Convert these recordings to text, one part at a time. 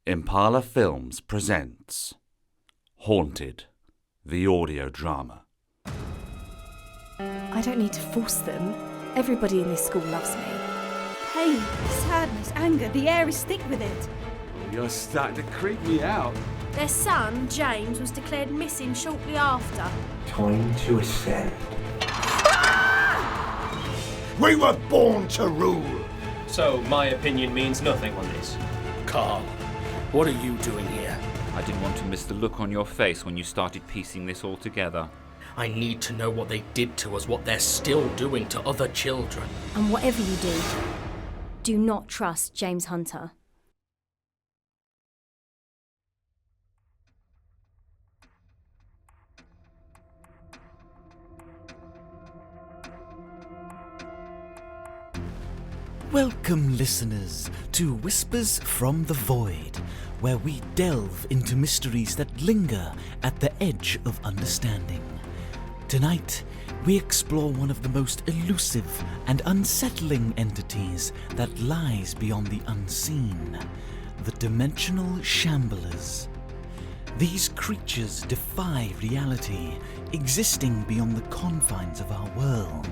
Impala Films presents Haunted, the audio drama. I don't need to force them. Everybody in this school loves me. Pain, sadness, anger, the air is thick with it. You're starting to creep me out. Their son, James, was declared missing shortly after. Time to ascend. We were born to rule! So, my opinion means nothing on this. Carl, what are you doing here? I didn't want to miss the look on your face when you started piecing this all together. I need to know what they did to us, what they're still doing to other children. And whatever you do not trust James Hunter. Welcome, listeners, to Whispers from the Void, where we delve into mysteries that linger at the edge of understanding. Tonight, we explore one of the most elusive and unsettling entities that lies beyond the unseen, the Dimensional Shamblers. These creatures defy reality, existing beyond the confines of our world.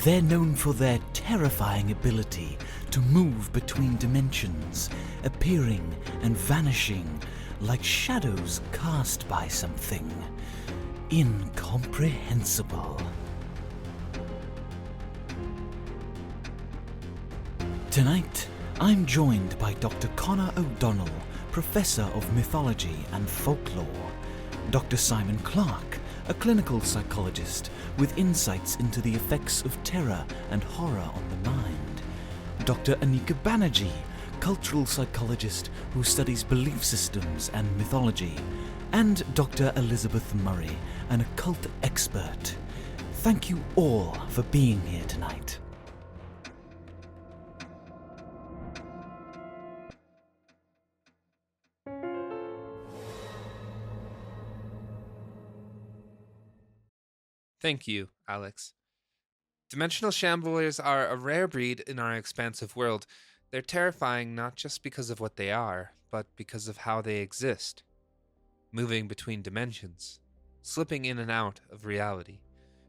They're known for their terrifying ability to move between dimensions, appearing and vanishing like shadows cast by something incomprehensible. Tonight, I'm joined by Dr. Connor O'Donnell, Professor of Mythology and Folklore, Dr. Simon Clarke, a clinical psychologist with insights into the effects of terror and horror on the mind, Dr. ANIKA BANERJEE, cultural psychologist who studies belief systems and mythology, and Dr. Elizabeth Murray, an occult expert. Thank you all for being here tonight. Thank you, Alex. Dimensional Shamblers are a rare breed in our expansive world. They're terrifying not just because of what they are, but because of how they exist. Moving between dimensions, slipping in and out of reality.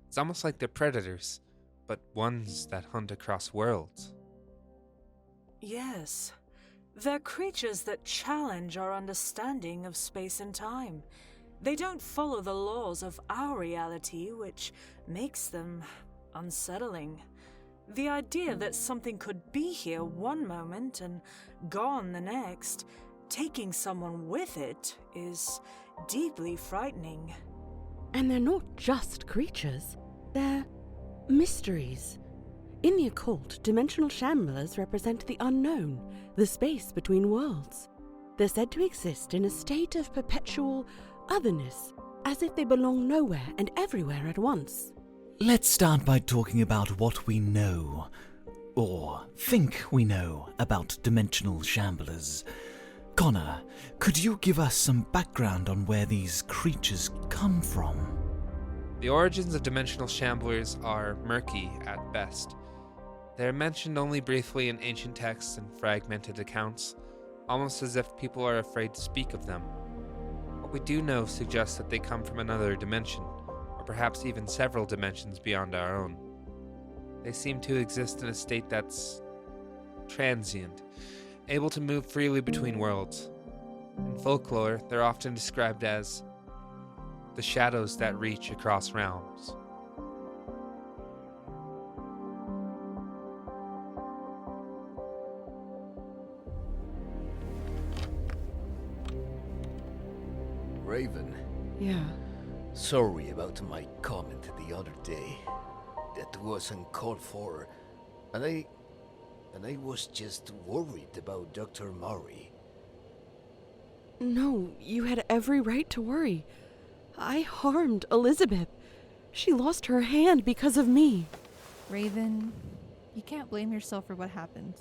It's almost like they're predators, but ones that hunt across worlds. Yes, they're creatures that challenge our understanding of space and time. They don't follow the laws of our reality, which makes them unsettling. The idea that something could be here one moment and gone the next, taking someone with it, is deeply frightening. And they're not just creatures, they're mysteries. In the occult, Dimensional Shamblers represent the unknown, the space between worlds. They're said to exist in a state of perpetual otherness, as if they belong nowhere and everywhere at once. Let's start by talking about what we know, or think we know, about Dimensional Shamblers. Connor, could you give us some background on where these creatures come from? The origins of Dimensional Shamblers are murky at best. They're mentioned only briefly in ancient texts and fragmented accounts, almost as if people are afraid to speak of them. What we do know suggests that they come from another dimension, or perhaps even several dimensions beyond our own. They seem to exist in a state that's transient, able to move freely between worlds. In folklore, they're often described as the shadows that reach across realms. Raven. Yeah. Sorry about my comment the other day. That was uncalled for. And I was just worried about Dr. Murray. No, you had every right to worry. I harmed Elizabeth. She lost her hand because of me. Raven, you can't blame yourself for what happened.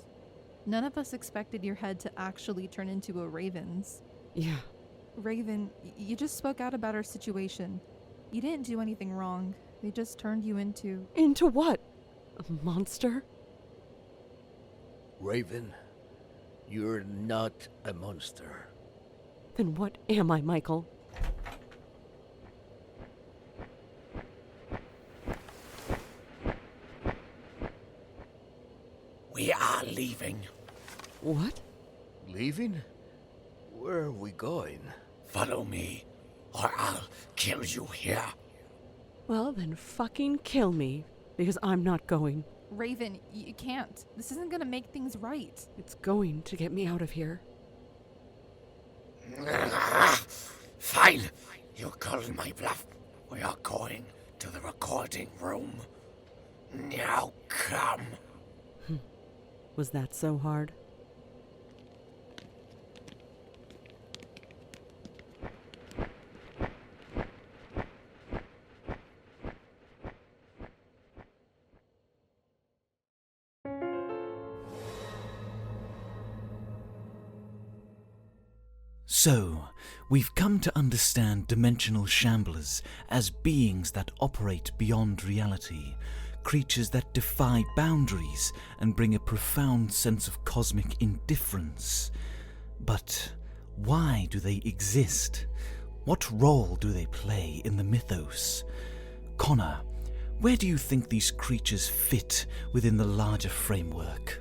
None of us expected your head to actually turn into a raven's. Yeah. Raven, you just spoke out about our situation. You didn't do anything wrong. They just turned you into... Into what? A monster? Raven, You're not a monster. Then what am I, Michael? We are leaving. What? Leaving? Where are we going? Follow me, or I'll kill you here. Well, then fucking kill me, because I'm not going. Raven, you can't. This isn't gonna make things right. It's going to get me out of here. Fine. You called my bluff. We are going to the recording room. Now come. Was that so hard? So, we've come to understand dimensional shamblers as beings that operate beyond reality, creatures that defy boundaries and bring a profound sense of cosmic indifference. But why do they exist? What role do they play in the mythos? Connor, where do you think these creatures fit within the larger framework?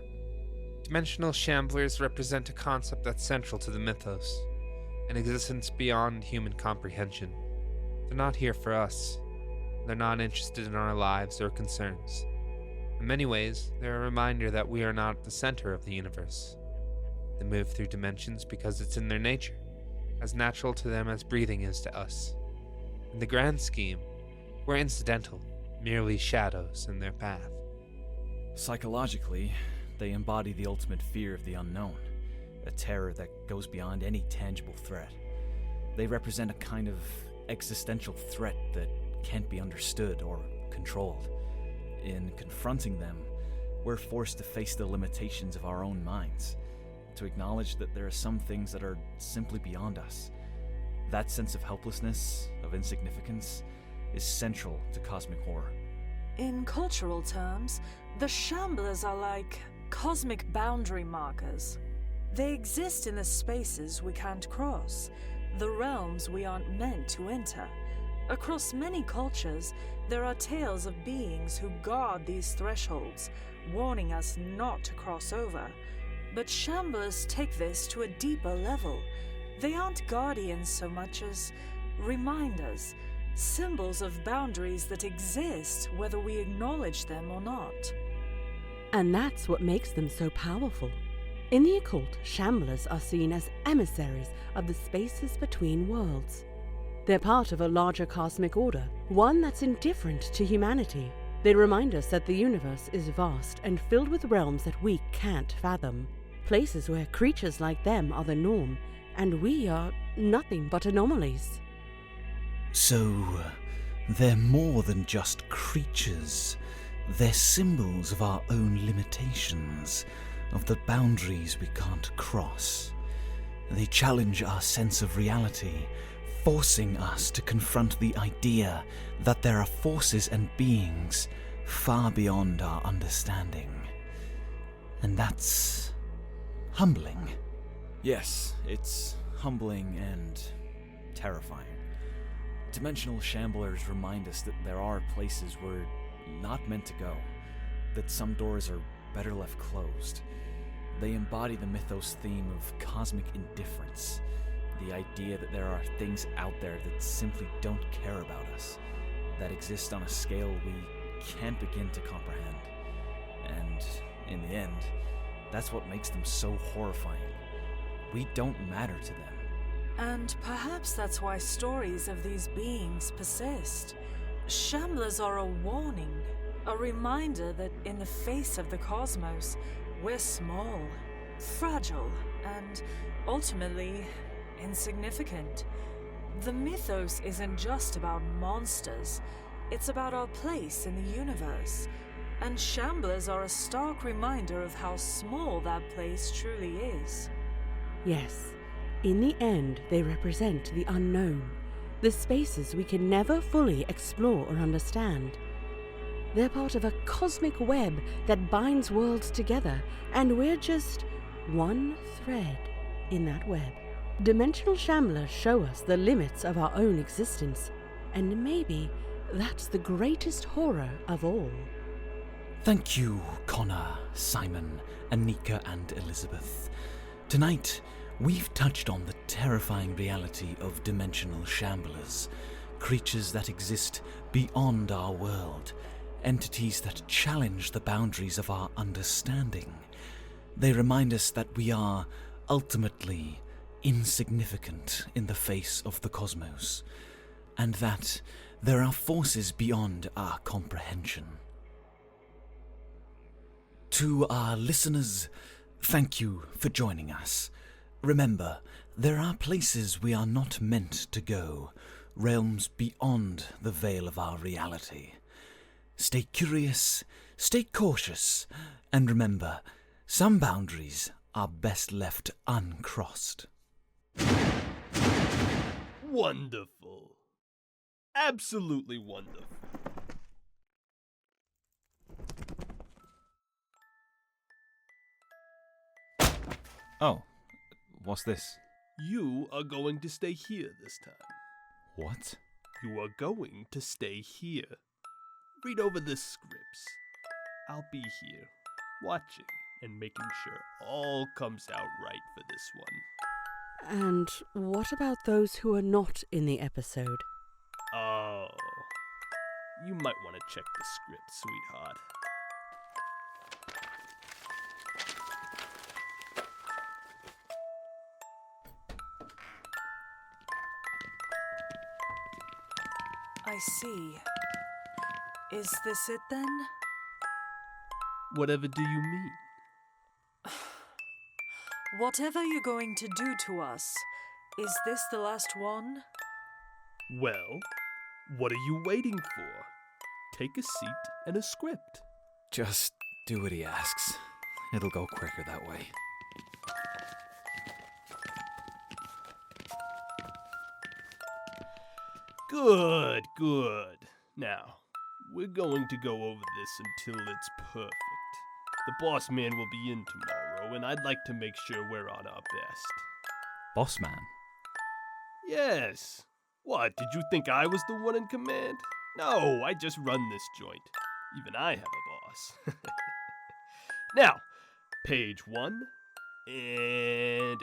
Dimensional Shamblers represent a concept that's central to the mythos, an existence beyond human comprehension. They're not here for us. They're not interested in our lives or concerns. In many ways, they're a reminder that we are not the center of the universe. They move through dimensions because it's in their nature, as natural to them as breathing is to us. In the grand scheme, we're incidental, merely shadows in their path. Psychologically, they embody the ultimate fear of the unknown, a terror that goes beyond any tangible threat. They represent a kind of existential threat that can't be understood or controlled. In confronting them, we're forced to face the limitations of our own minds, to acknowledge that there are some things that are simply beyond us. That sense of helplessness, of insignificance, is central to cosmic horror. In cultural terms, the Shamblers are like cosmic boundary markers. They exist in the spaces we can't cross, the realms we aren't meant to enter. Across many cultures, there are tales of beings who guard these thresholds, warning us not to cross over. But Shamblers take this to a deeper level. They aren't guardians so much as reminders, symbols of boundaries that exist whether we acknowledge them or not. And that's what makes them so powerful. In the occult, Shamblers are seen as emissaries of the spaces between worlds. They're part of a larger cosmic order, one that's indifferent to humanity. They remind us that the universe is vast and filled with realms that we can't fathom, places where creatures like them are the norm, and we are nothing but anomalies. So, they're more than just creatures. They're symbols of our own limitations, of the boundaries we can't cross. They challenge our sense of reality, forcing us to confront the idea that there are forces and beings far beyond our understanding. And that's humbling. Yes, it's humbling and terrifying. Dimensional Shamblers remind us that there are places we're not meant to go, that some doors are better left closed. They embody the mythos theme of cosmic indifference, the idea that there are things out there that simply don't care about us, that exist on a scale we can't begin to comprehend. And in the end, that's what makes them so horrifying. We don't matter to them. And perhaps that's why stories of these beings persist. Shamblers are a warning, a reminder that in the face of the cosmos, we're small, fragile, and ultimately insignificant. The mythos isn't just about monsters, it's about our place in the universe. And Shamblers are a stark reminder of how small that place truly is. Yes, in the end, they represent the unknown, the spaces we can never fully explore or understand. They're part of a cosmic web that binds worlds together, and we're just one thread in that web. Dimensional Shamblers show us the limits of our own existence, and maybe that's the greatest horror of all. Thank you, Connor, Simon, ANIKA, and Elizabeth. Tonight, we've touched on the terrifying reality of Dimensional Shamblers, creatures that exist beyond our world, entities that challenge the boundaries of our understanding. They remind us that we are ultimately insignificant in the face of the cosmos, and that there are forces beyond our comprehension. To our listeners, thank you for joining us. Remember, there are places we are not meant to go, realms beyond the veil of our reality. Stay curious, stay cautious, and remember, some boundaries are best left uncrossed. Wonderful. Absolutely wonderful. Oh, what's this? You are going to stay here this time. What? You are going to stay here. Read over the scripts. I'll be here, watching and making sure all comes out right for this one. And what about those who are not in the episode? Oh, you might want to check the script, sweetheart. I see. Is this it then? Whatever do you mean? Whatever you're going to do to us, is this the last one? Well, what are you waiting for? Take a seat and a script. Just do what he asks. It'll go quicker that way. Good, good. Now, we're going to go over this until it's perfect. The boss man will be in tomorrow, and I'd like to make sure we're on our best. Boss man? Yes. What, did you think I was the one in command? No, I just run this joint. Even I have a boss. Now, page 1 and